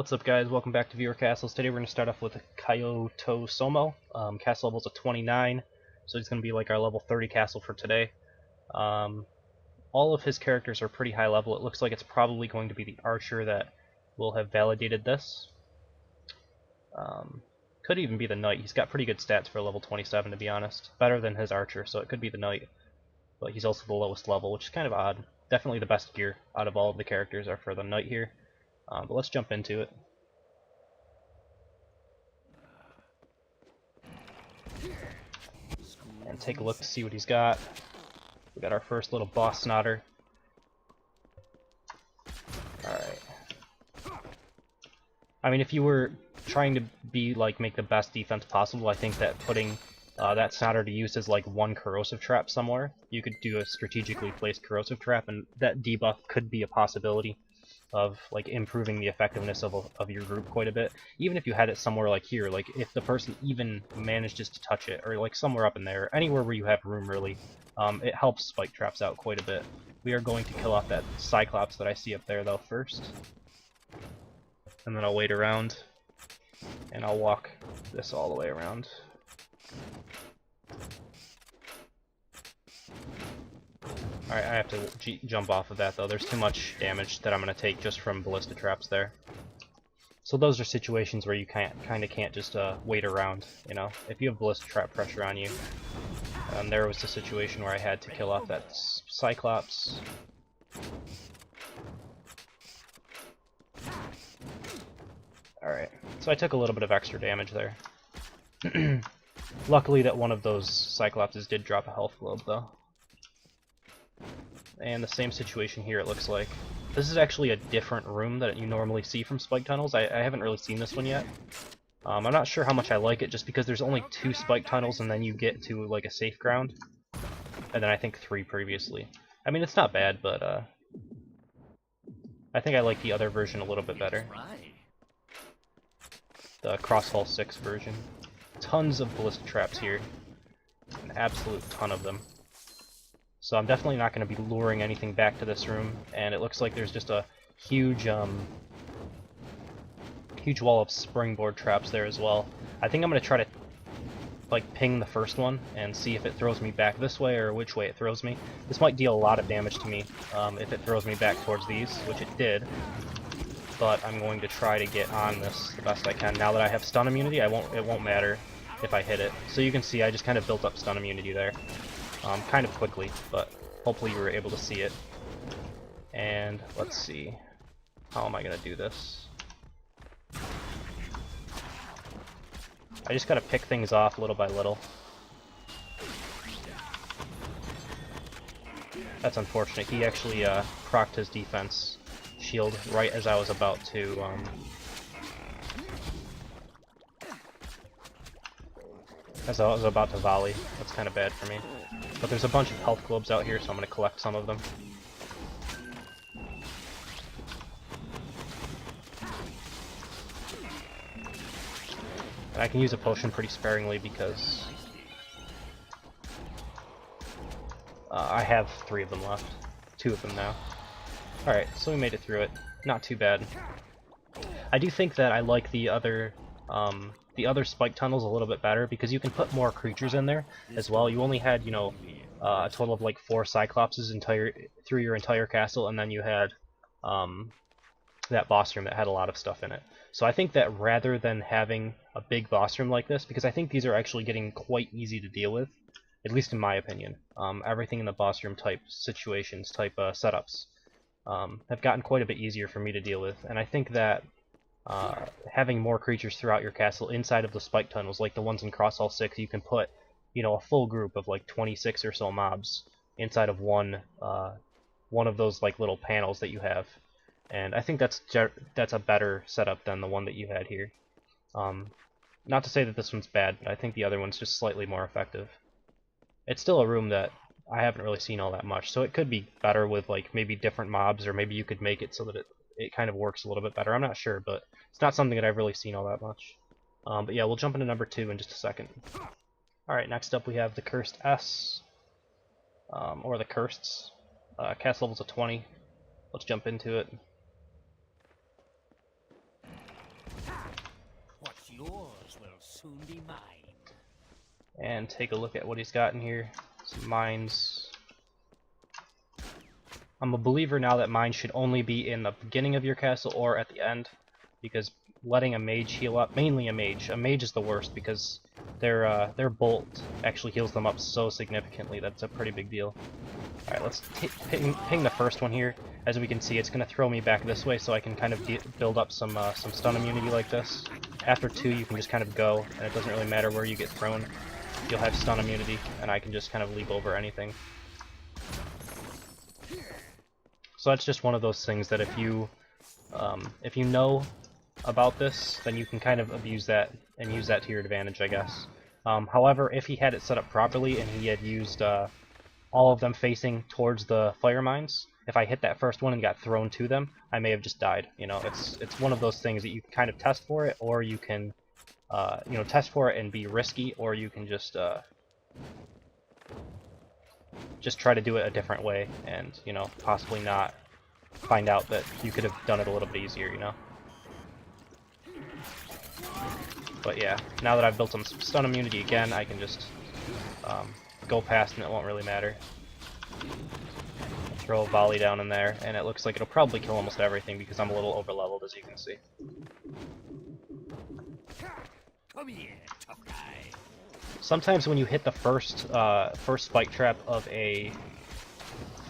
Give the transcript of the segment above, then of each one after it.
What's up, guys? Welcome back to Viewer Castles. Today we're going to start off with Kyotosomo. Castle level's a 29, so he's going to be like our level 30 castle for today. All of his characters are pretty high level. It looks like it's probably going to be the archer that will have validated this. Could even be the knight. He's got pretty good stats for level 27, to be honest. Better than his archer, so it could be the knight. But he's also the lowest level, which is kind of odd. Definitely the best gear out of all of the characters are for the knight here. But let's jump into it. And take a look to see what he's got. We got our first little boss snotter. Alright. I mean, if you were trying to make the best defense possible, I think that putting that snotter to use as like one corrosive trap somewhere, you could do a strategically placed corrosive trap, and that debuff could be a possibility of like improving the effectiveness of your group quite a bit. Even if you had it somewhere like here, like if the person even manages to touch it, or like somewhere up in there, anywhere where you have room really, it helps spike traps out quite a bit. We are going to kill off that Cyclops that I see up there though first, and then I'll wait around and I'll walk this all the way around. Alright, I have to jump off of that though. There's too much damage that I'm going to take just from ballista traps there. So those are situations where you kind of can't just wait around, you know. If you have ballista trap pressure on you, there was a situation where I had to kill off that Cyclops. Alright, so I took a little bit of extra damage there. Luckily that one of those Cyclopses did drop a health globe though. And the same situation here, it looks like. This is actually a different room that you normally see from spike tunnels. I haven't really seen this one yet. I'm not sure how much I like it, just because there's only 2 spike tunnels and then you get to like a safe ground. And then I think 3 previously. I mean, it's not bad, but I think I like the other version a little bit better. The Crosshull 6 version. Tons of ballista traps here. An absolute ton of them. So I'm definitely not going to be luring anything back to this room, and it looks like there's just a huge huge wall of springboard traps there as well. I think I'm going to try to like ping the first one and see if it throws me back this way or which way it throws me. This might deal a lot of damage to me if it throws me back towards these, which it did. But I'm going to try to get on this the best I can. Now that I have stun immunity, it won't matter if I hit it. So you can see I just kind of built up stun immunity there. Kind of quickly, but hopefully you were able to see it. And let's see, how am I gonna do this? I just gotta pick things off little by little. That's unfortunate. He actually procced his defense shield right as I was about to volley. That's kind of bad for me. But there's a bunch of health globes out here, so I'm going to collect some of them. And I can use a potion pretty sparingly because I have 3 of them left. 2 of them now. Alright, so we made it through it. Not too bad. I do think that I like the other spike tunnels a little bit better because you can put more creatures in there as well. You only had, you know, a total of like 4 Cyclopses through your entire castle, and then you had that boss room that had a lot of stuff in it. So I think that rather than having a big boss room like this, because I think these are actually getting quite easy to deal with, at least in my opinion, everything in the boss room type situations, type setups, have gotten quite a bit easier for me to deal with, and I think that having more creatures throughout your castle inside of the spike tunnels, like the ones in Crosshull 6, you can put, you know, a full group of like 26 or so mobs inside of one of those like little panels that you have, and I think that's a better setup than the one that you had here. Not to say that this one's bad, but I think the other one's just slightly more effective. It's still a room that I haven't really seen all that much, so it could be better with like maybe different mobs, or maybe you could make it so that it kind of works a little bit better. I'm not sure, but it's not something that I've really seen all that much. But yeah, we'll jump into number 2 in just a second. Alright, next up we have TheCursedS, or TheCursedS. Cast level's a 20. Let's jump into it. Yours will soon be mine. And take a look at what he's got in here. Some mines. I'm a believer now that mines should only be in the beginning of your castle or at the end, because letting a mage heal up, mainly a mage is the worst because their bolt actually heals them up so significantly. That's a pretty big deal. Alright, let's ping the first one here. As we can see, it's going to throw me back this way so I can kind of build up some stun immunity like this. After 2, you can just kind of go, and it doesn't really matter where you get thrown. You'll have stun immunity, and I can just kind of leap over anything. So that's just one of those things that if you know about this, then you can kind of abuse that and use that to your advantage, I guess. However, if he had it set up properly and he had used all of them facing towards the fire mines, if I hit that first one and got thrown to them, I may have just died. You know, it's one of those things that you can kind of test for it, or you can test for it and be risky, or you can just try to do it a different way and, you know, possibly not find out that you could have done it a little bit easier, you know. But yeah, now that I've built some stun immunity again, I can just go past and it won't really matter. Throw a volley down in there, and it looks like it'll probably kill almost everything because I'm a little over-leveled, as you can see. Come here, tough guy. Sometimes when you hit the first spike trap of a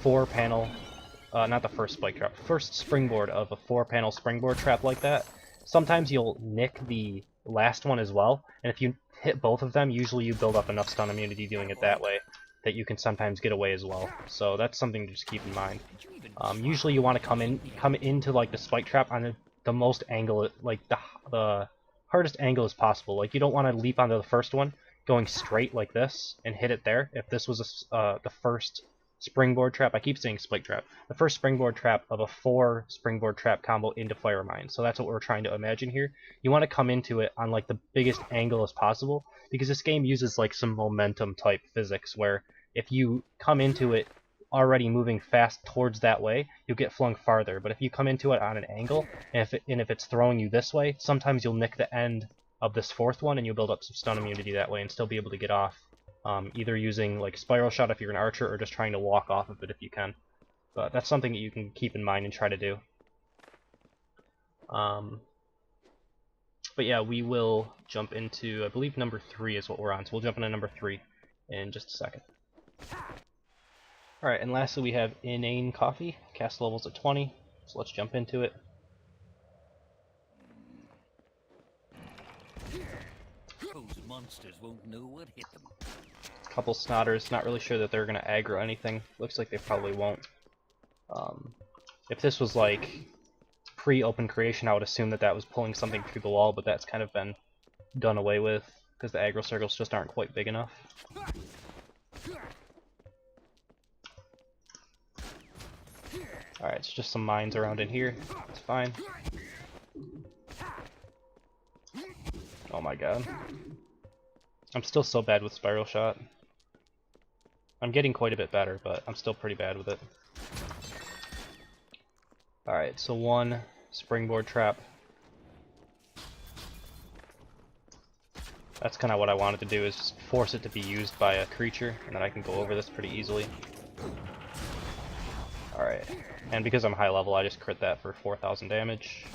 4-panel, not the first spike trap, first springboard of a 4-panel springboard trap like that, sometimes you'll nick the last one as well, and if you hit both of them, usually you build up enough stun immunity doing it that way that you can sometimes get away as well. So that's something to just keep in mind. Usually you want to come into like the spike trap on the most angle, like the hardest angle as possible. Like you don't want to leap onto the first one going straight like this and hit it there. If this was the first springboard trap, I keep saying spike trap, the first springboard trap of a 4 springboard trap combo into fire mine. So that's what we're trying to imagine here. You want to come into it on like the biggest angle as possible, because this game uses like some momentum type physics where if you come into it already moving fast towards that way, you'll get flung farther. But if you come into it on an angle, and if it's throwing you this way, sometimes you'll nick the end of this 4th one and you'll build up some stun immunity that way and still be able to get off. Either using like spiral shot if you're an archer, or just trying to walk off of it if you can. But that's something that you can keep in mind and try to do. But yeah, we will jump into, I believe number 3 is what we're on, so we'll jump into number 3 in just a second. Alright, and lastly we have InaneCoffee. Cast levels at 20, so let's jump into it. Those monsters won't know what hit them. Couple snotters, not really sure that they're going to aggro anything. Looks like they probably won't. If this was like pre-open creation, I would assume that was pulling something through the wall, but that's kind of been done away with because the aggro circles just aren't quite big enough. Alright, it's just some mines around in here. It's fine. Oh my god. I'm still so bad with spiral shot. I'm getting quite a bit better, but I'm still pretty bad with it. Alright, so 1 springboard trap. That's kind of what I wanted to do, is just force it to be used by a creature, and then I can go over this pretty easily. Alright, and because I'm high level, I just crit that for 4,000 damage.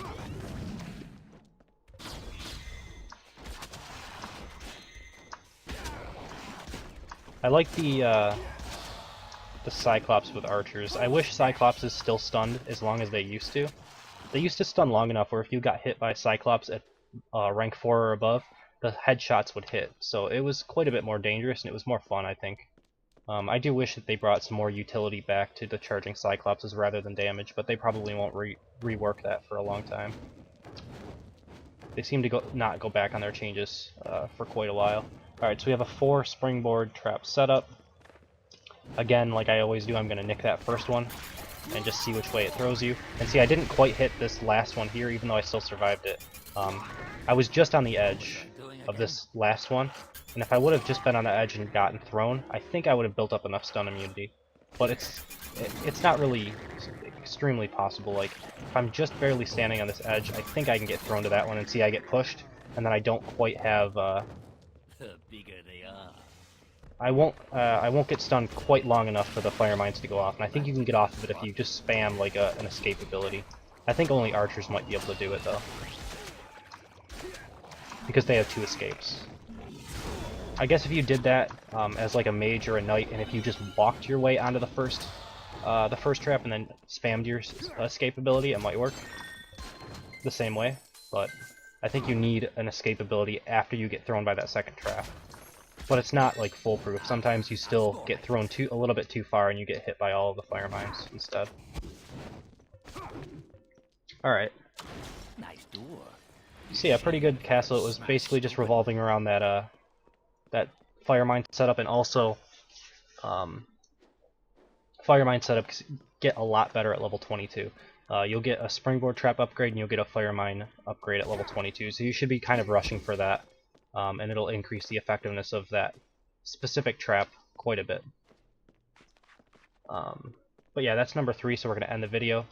I like the Cyclops with archers. I wish Cyclops is still stunned as long as they used to. They used to stun long enough where if you got hit by Cyclops at rank 4 or above, the headshots would hit. So it was quite a bit more dangerous and it was more fun, I think. I do wish that they brought some more utility back to the charging Cyclopses rather than damage, but they probably won't rework that for a long time. They seem to not go back on their changes for quite a while. Alright, so we have a 4 springboard trap setup. Again, like I always do, I'm going to nick that first one and just see which way it throws you. And see, I didn't quite hit this last one here, even though I still survived it. I was just on the edge of this last one, and if I would have just been on the edge and gotten thrown, I think I would have built up enough stun immunity. But it's not really extremely possible. Like, if I'm just barely standing on this edge, I think I can get thrown to that one, and see, I get pushed. and then I don't quite have. The bigger they are. I won't get stunned quite long enough for the fire mines to go off, and I think you can get off of it if you just spam like an escape ability. I think only archers might be able to do it though, because they have 2 escapes. I guess if you did that as like a mage or a knight, and if you just walked your way onto the first trap and then spammed your escape ability, it might work the same way. But I think you need an escape ability after you get thrown by that second trap. But it's not like foolproof. Sometimes you still get thrown a little bit too far and you get hit by all of the fire mines instead. Alright. Nice door. So yeah, pretty good castle. It was basically just revolving around that that fire mine setup, and also fire mine setups get a lot better at level 22. You'll get a springboard trap upgrade and you'll get a fire mine upgrade at level 22, so you should be kind of rushing for that, and it'll increase the effectiveness of that specific trap quite a bit. But yeah, that's number 3, so we're going to end the video.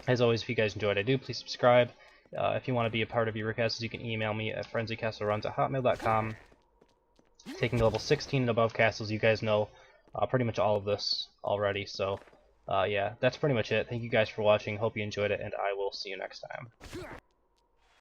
As always, if you guys enjoyed, please subscribe. If you want to be a part of TheCursedS, you can email me at frenzycastleruns@hotmail.com. Taking level 16 and above castles, you guys know pretty much all of this already, so yeah, that's pretty much it. Thank you guys for watching, hope you enjoyed it, and I will see you next time.